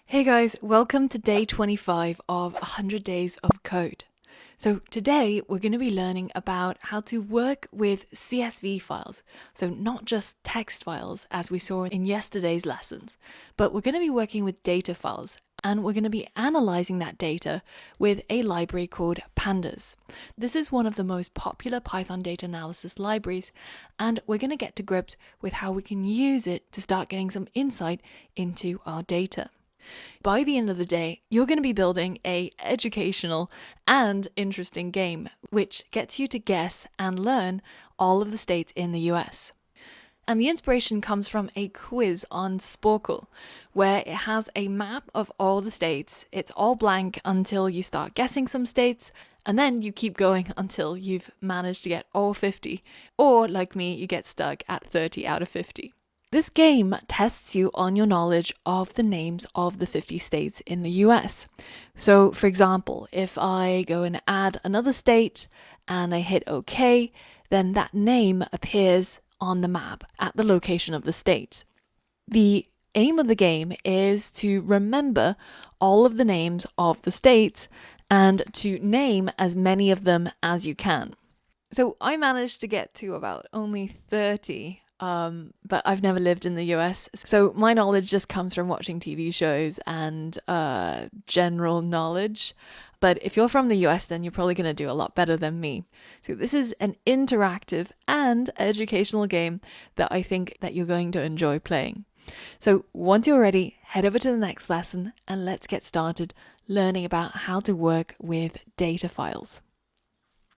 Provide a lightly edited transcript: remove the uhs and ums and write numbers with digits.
Hey guys, welcome to day 25 of 100 Days of Code. So today we're going to be learning about how to work with CSV files. So not just text files as we saw in yesterday's lessons, but we're going to be working with data files and we're going to be analyzing that data with a library called Pandas. This is one of the most popular Python data analysis libraries, and we're going to get to grips with how we can use it to start getting some insight into our data. By the end of the day, you're going to be building an educational and interesting game, which gets you to guess and learn all of the states in the US. And the inspiration comes from a quiz on Sporkle, where it has a map of all the states. It's all blank until you start guessing some states, and then you keep going until you've managed to get all 50. Or, like me, you get stuck at 30 out of 50. This game tests you on your knowledge of the names of the 50 states in the US. So, for example, if I go and add another state and I hit OK, then that name appears on the map at the location of the state. The aim of the game is to remember all of the names of the states and to name as many of them as you can. So I managed to get to about only 30. But I've never lived in the US, so my knowledge just comes from watching TV shows and general knowledge. But if you're from the US, then you're probably going to do a lot better than me. So this is an interactive and educational game that I think that you're going to enjoy playing. So once you're ready, head over to the next lesson and let's get started learning about how to work with data files.